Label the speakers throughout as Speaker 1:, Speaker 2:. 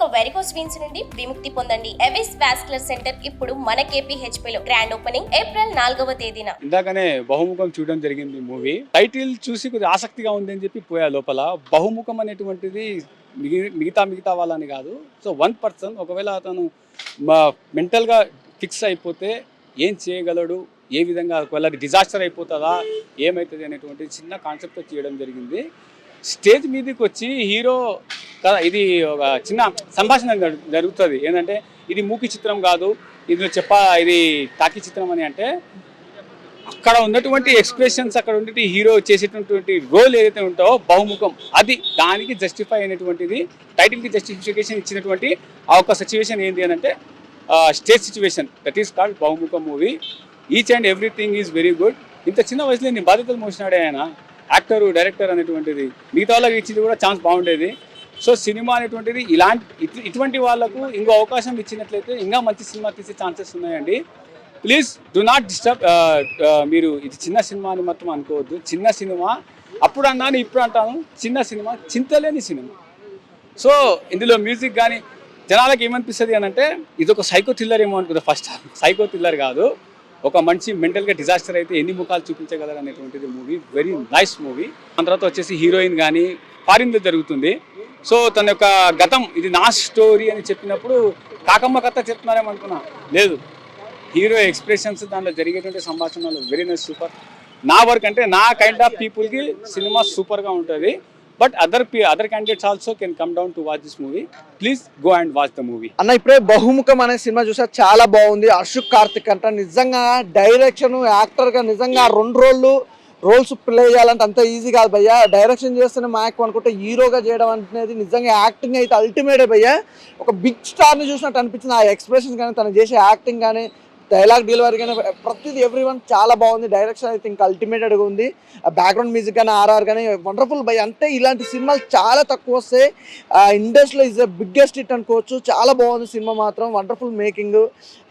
Speaker 1: ఇక varicose veins నుండి విముక్తి పొందండి. ఎవిస్ వాస్కులర్ సెంటర్ ఇప్పుడు మన KPHP లో గ్రాండ్ ఓపెనింగ్ ఏప్రిల్ 4వ తేదీన.
Speaker 2: ఇందాకనే బహుముఖం చూడడం జరిగింది మూవీ. టైటిల్ చూసి కొద్దిగా ఆసక్తిగా ఉంది అని చెప్పి పోయా లోపల. బహుముఖం అనేటువంటిది మిగతా వాళ్ళని కాదు. సో 1 పర్సన్ ఒకవేళ అతను మెంటల్గా ఫిక్స్ అయిపోతే ఏం చేయగలడు, ఏ విధంగా ఒకవేళ డిజాస్టర్ అయిపోతుందా, ఏమవుతుంది అనేటువంటి చిన్న కాన్సెప్ట్తో చేయడం జరిగింది. స్టేజ్ మీదకి వచ్చి హీరో కదా, ఇది ఒక చిన్న సంభాషణ జరుగుతుంది. ఏంటంటే ఇది మూకీ చిత్రం కాదు, ఇది ఇది టాకీ చిత్రం అని. అంటే అక్కడ ఉన్నటువంటి ఎక్స్ప్రెషన్స్, అక్కడ ఉన్నటువంటి హీరో చేసేటటువంటి రోల్ ఏదైతే ఉంటావో బహుముఖం, అది దానికి జస్టిఫై అయినటువంటిది. టైటిల్కి జస్టిఫికేషన్ ఇచ్చినటువంటి ఆ ఒక సిచ్యువేషన్ ఏంటి అని అంటే stage situation, that is called Bahumukham movie. Each and everything is very good. ఇంత చిన్న వయసులో నేను బాధ్యతలు మోసినాడే ఆయన, యాక్టరు డైరెక్టర్ అనేటువంటిది. మిగతా వాళ్ళకి ఇచ్చింది కూడా ఛాన్స్ బాగుండేది. సో సినిమా అనేటువంటిది ఇటువంటి వాళ్ళకు ఇంకో అవకాశం ఇచ్చినట్లయితే ఇంకా మంచి సినిమా తీసే ఛాన్సెస్ ఉన్నాయండి. Please do not disturb. మీరు ఇది చిన్న సినిమా అని మాత్రం అనుకోవద్దు. చిన్న సినిమా, అప్పుడు అన్నాను ఇప్పుడు అంటాను, చిన్న సినిమా, చింతలేని సినిమా. సో ఇందులో మ్యూజిక్ కానీ జనాలకు ఏమనిపిస్తుంది అని అంటే ఇది ఒక సైకో థ్రిల్లర్ ఏమో అనుకుంటుంది. ఫస్ట్ సైకో థ్రిల్లర్ కాదు, ఒక మంచి మెంటల్గా డిజాస్టర్ అయితే ఎన్ని ముఖాలు చూపించగలరు అనేటువంటిది మూవీ. Very nice movie. దాని తర్వాత వచ్చేసి హీరోయిన్ కానీ ఫారిన్లో జరుగుతుంది. సో తన యొక్క గతం, ఇది నా స్టోరీ అని చెప్పినప్పుడు కాకమ్మ కథ చెప్తున్నారేమో అనుకున్నా, లేదు. హీరో ఎక్స్ప్రెషన్స్, దాంట్లో జరిగేటువంటి సంభాషణలు వెరీ నైస్, సూపర్. నా వర్క్ అంటే నా కైండ్ ఆఫ్ పీపుల్కి సినిమా సూపర్గా ఉంటుంది. But other candidates also can come down to watch this movie. Please go and watch the movie.
Speaker 3: అన్న ఇప్పుడే బహుముఖం అనే సినిమా చూసా, చాలా బాగుంది. అశోక్ కార్తిక్ అంట నిజంగా డైరెక్షన్, యాక్టర్గా నిజంగా 2 రోల్స్ ప్లే చేయాలంటే అంత ఈజీ కాదు భయ్యా. డైరెక్షన్ చేస్తేనే మాకు అనుకుంటే హీరోగా చేయడం అనేది నిజంగా యాక్టింగ్ అయితే అల్టిమేటే భయ్యా. ఒక బిగ్ స్టార్ని చూసినట్టు అనిపించింది. ఆ ఎక్స్ప్రెషన్స్ కానీ, తను చేసే యాక్టింగ్ కానీ, డైలాగ్ డెలివరీ కానీ ప్రతిదీ ఎవ్రీవన్ చాలా బాగుంది. డైరెక్షన్ అయితే ఇంకా అల్టిమేటెడ్గా ఉంది. బ్యాక్గ్రౌండ్ మ్యూజిక్ కానీ, ఆర్ఆర్ కానీ వండర్ఫుల్ భయ్. అంటే ఇలాంటి సినిమాలు చాలా తక్కువ వస్తాయి. ఇండస్ట్రీలో ఈజ్ ద బిగ్గెస్ట్ హిట్ అనుకోవచ్చు. చాలా బాగుంది సినిమా మాత్రం, వండర్ఫుల్ మేకింగ్.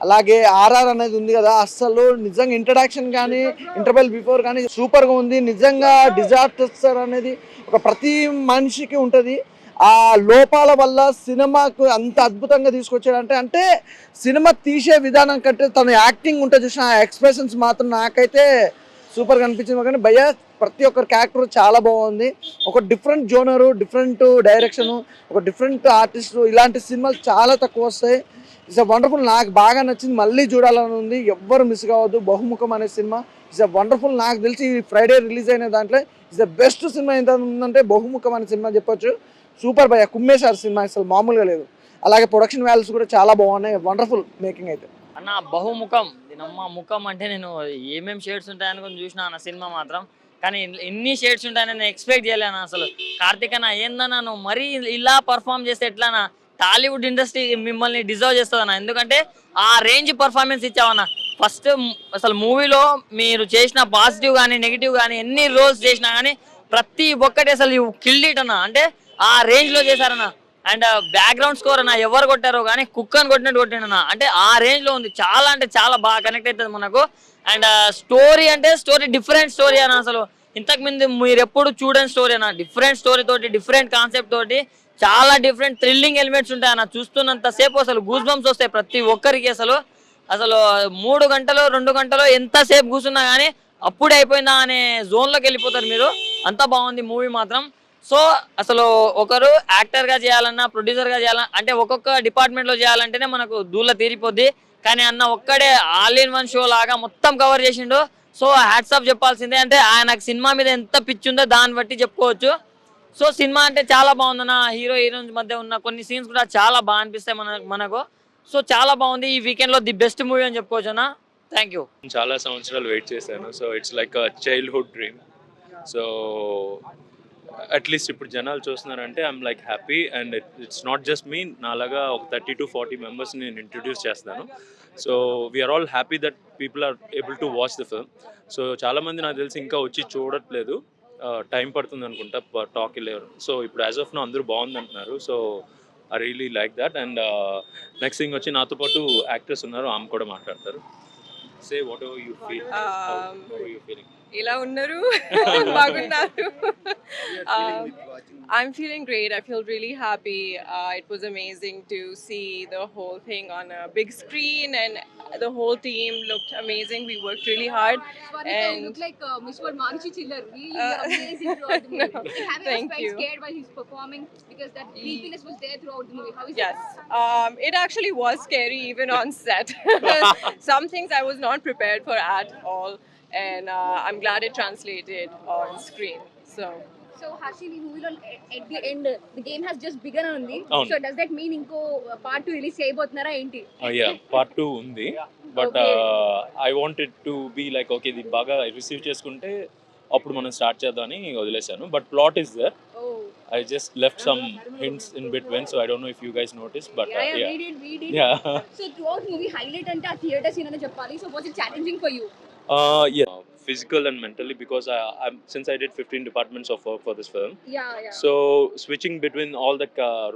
Speaker 3: అలాగే ఆర్ఆర్ అనేది ఉంది కదా, అస్సలు నిజంగా ఇంట్రడక్షన్ కానీ, ఇంటర్వెల్ బిఫోర్ కానీ సూపర్గా ఉంది. నిజంగా డిజాస్టర్ అనేది ఒక ప్రతి మనిషికి ఉంటుంది. ఆ లోపాల వల్ల సినిమాకు అంత అద్భుతంగా తీసుకొచ్చాడంటే, అంటే సినిమా తీసే విధానం కంటే తన యాక్టింగ్ ఉంటే చూసిన ఆ ఎక్స్ప్రెషన్స్ మాత్రం నాకైతే సూపర్గా అనిపించింది. కానీ భయ్య ప్రతి ఒక్కరి క్యారెక్టర్ చాలా బాగుంది. ఒక డిఫరెంట్ జోనరు, డిఫరెంట్ డైరెక్షను, ఒక డిఫరెంట్ ఆర్టిస్టు, ఇలాంటి సినిమాలు చాలా తక్కువ వస్తాయి. It's a wonderful. నాకు బాగా నచ్చింది, మళ్ళీ చూడాలని ఉంది. ఎవ్వరు మిస్ కావద్దు. బహుముఖం అనే సినిమా ఇట్స్ అ వండర్ఫుల్. నాకు తెలిసి ఫ్రైడే రిలీజ్ అయిన దాంట్లో ఇట్స్ ద బెస్ట్ సినిమా ఎంత ఉందంటే బహుముఖం అనే సినిమా చెప్పొచ్చు. సూపర్ భయ్య, కుమ్మేశారు సినిమా, అసలు మామూలుగా లేదు. అలాగే ప్రొడక్షన్ వాల్యూస్ కూడా చాలా బాగున్నాయి. వండర్ఫుల్ మేకింగ్ అయితే
Speaker 4: అన్న. బహుముఖం దీనమ్మ ముఖం అంటే నేను ఏమేమి షేడ్స్ ఉంటాయని కొంచెం చూసిన అన్న సినిమా మాత్రం. కానీ ఇన్ని షేడ్స్ ఉంటాయని నేను ఎక్స్పెక్ట్ చేయలేను అసలు. కార్తీక్ అన్న ఏందన్నా నువ్వు మరీ ఇలా పర్ఫామ్ చేస్తే ఎట్లానా? టాలీవుడ్ ఇండస్ట్రీ మిమ్మల్ని డిజర్వ్ చేస్తుందన్న. ఎందుకంటే ఆ రేంజ్ పర్ఫార్మెన్స్ ఇచ్చావన్న. ఫస్ట్ అసలు మూవీలో మీరు చేసిన పాజిటివ్ కానీ నెగిటివ్ కానీ ఎన్ని రోల్స్ చేసినా కానీ ప్రతి ఒక్కటి అసలు కిల్డ్ ఇట్ అన్న. అంటే ఆ రేంజ్ లో చేశారన్న. అండ్ బ్యాక్గ్రౌండ్ స్కోర్ అన్న ఎవరు కొట్టారో కానీ కుక్కని కొట్టినట్టు కొట్టిండన్న. అంటే ఆ రేంజ్ లో ఉంది. చాలా అంటే చాలా బాగా కనెక్ట్ అవుతుంది మనకు. అండ్ స్టోరీ అంటే డిఫరెంట్ స్టోరీ అన్న. అసలు ఇంతకు ముందు మీరు ఎప్పుడు చూడని స్టోరీ అన్న. డిఫరెంట్ స్టోరీ తోటి, డిఫరెంట్ కాన్సెప్ట్ తోటి, చాలా డిఫరెంట్ థ్రిల్లింగ్ ఎలిమెంట్స్ ఉంటాయి అన్న. చూస్తున్నంత సేపు అసలు గూస్ బంప్స్ వస్తాయి ప్రతి ఒక్కరికి. అసలు 3 గంటలు 2 గంటలు ఎంతసేపు కూర్చున్నా కానీ అప్పుడే అయిపోయిందా అనే జోన్లోకి వెళ్ళిపోతారు మీరు. అంత బాగుంది మూవీ మాత్రం. సో అసలు ఒకరు యాక్టర్గా చేయాలన్నా, ప్రొడ్యూసర్గా చేయాలన్నా, అంటే ఒక్కొక్క డిపార్ట్మెంట్లో చేయాలంటేనే మనకు దూల తీరిపోద్ది. కానీ అన్న ఒక్కడే ఆల్ ఇన్ వన్ షో లాగా మొత్తం కవర్ చేసిండు. సో హ్యాట్స్ ఆఫ్ చెప్పాల్సిందే. అంటే ఆయనకు సినిమా మీద ఎంత పిచ్చి ఉందో దాన్ని బట్టి చెప్పుకోవచ్చు. సో సినిమా అంటే చాలా బాగుందన్న. హీరో హీరోయిన్స్ మధ్య ఉన్న కొన్ని సీన్స్ కూడా చాలా బాగా అనిపిస్తాయి మనకు. సో చాలా బాగుంది. ఈ వీకెండ్లో ది బెస్ట్ మూవీ అని చెప్పుకోవచ్చు అన్న. Thank you.
Speaker 5: చాలా సంవత్సరాలు వెయిట్ చేశాను. So it's like a childhood dream. So at least ఇప్పుడు జనాలు చూస్తున్నారంటే I'm like happy. And it's not just me, నాలాగా ఒక 30 to 40 మెంబర్స్ని నేను ఇంట్రడ్యూస్ చేస్తాను. So we are all happy that people are able to watch the film. So చాలామంది నాకు తెలిసి ఇంకా వచ్చి చూడట్లేదు, టైం పడుతుంది అనుకుంటా టాక్ వెళ్ళేవారు. సో ఇప్పుడు యాజ్ ఆఫ్ నో అందరూ బాగుంది అంటున్నారు. So I really like that. And next thing వచ్చి నాతో పాటు యాక్టర్స్ ఉన్నారు, ఆమె కూడా మాట్లాడతారు. Say whatever you feel, how are you feeling?
Speaker 6: ఎలా ఉన్నారు బాగున్నారు I'm feeling great. I feel really happy. It was amazing to see the whole thing on a big screen, and the whole team looked amazing. We worked really hard.
Speaker 7: Swanika, you
Speaker 6: And
Speaker 7: look like Miss World Maruchi Chiller. Really, you're amazing throughout the movie. Like, have you ever
Speaker 6: Thank
Speaker 7: felt
Speaker 6: you.
Speaker 7: scared while he's performing? Because that creepiness was there throughout the movie. How is
Speaker 6: yes,
Speaker 7: it?
Speaker 6: it actually was scary even on set. Some things I was not prepared for at all, and I'm glad it translated on screen.
Speaker 7: So Harshini, ఈ మూవీలో at the end the game has just begun ఉంది.
Speaker 5: అవును.
Speaker 7: So does that mean ఇంకో part 2 release చేయబోతున్నారా ఏంటి?
Speaker 5: Yeah part 2 ఉంది but
Speaker 7: Okay.
Speaker 5: I wanted to be like okay ఇది బాగా రిసీవ్ చేసుకుంటే అప్పుడు మనం స్టార్ట్ చేద్దామని వదిలేశాను but plot is there
Speaker 7: Oh.
Speaker 5: I just left some hints in between, so I don't know if you guys noticed, but
Speaker 7: Yeah,
Speaker 5: yeah.
Speaker 7: we did.
Speaker 5: Yeah.
Speaker 7: So throughout movie highlight అంటే ఆ theatre scene అనే చెప్పాలి. So was it challenging for you?
Speaker 5: Yeah. Physical and mentally, because since I did 15 departments of work for this film,
Speaker 7: Yeah.
Speaker 5: so switching between all the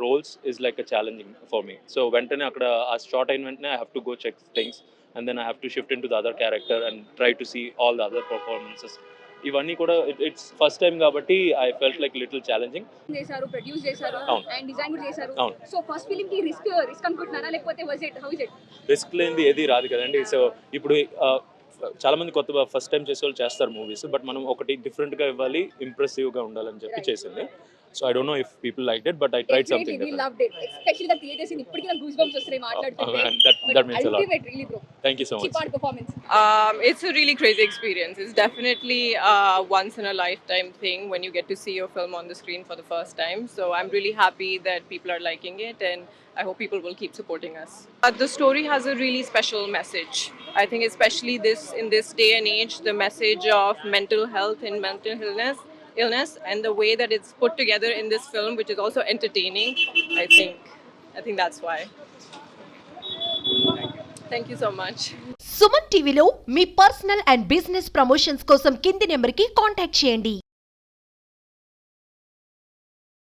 Speaker 5: roles is like a challenging for me. So వెంటనే అక్కడ ఆ short అయిన వెంటనే I have to go check things, and then I have to shift into the other character and try to see all the other performances. ఇవన్నీ కూడా it's first time కాబట్టి I felt like little challenging.
Speaker 7: చేశారు, produce చేశారు
Speaker 5: అవును.
Speaker 7: And design కూడా చేశారు.
Speaker 5: అవును.
Speaker 7: So first film కి రిస్క్ అనుకుంటున్నారా లేకపోతే was it how is it?
Speaker 5: Risk లేనిది ఏది రాదు కదండి. సో ఇప్పుడు చాలా మంది కొత్త ఫస్ట్ టైం చేసే వాళ్ళు చేస్తారు మూవీస్, బట్ మనం ఒకటి డిఫరెంట్గా ఇవ్వాలి, ఇంప్రెసివ్గా ఉండాలని చెప్పి చేసింది. So I don't know if people like it, but I tried something
Speaker 7: We loved it, especially the theater scene. ఇప్పటికీ నాకు గూస్ బంప్స్ వస్తున్నాయి మాట్లాడుతుంటే.
Speaker 5: that means a lot.
Speaker 7: Ultimate, really bro.
Speaker 5: Thank you so much.
Speaker 7: Chipad performance.
Speaker 6: It's a really crazy experience. It's definitely a once in a lifetime thing when you get to see your film on the screen for the first time. So I'm really happy that people are liking it, and I hope people will keep supporting us. The story has a really special message. I think especially in this day and age, the message of mental health and mental illness and the way that it's put together in this film, which is also entertaining, I think that's why. Thank you so much.
Speaker 8: Suman టీవీలో మీ personal and business promotions కోసం కింది నెంబర్కి contact చేయండి.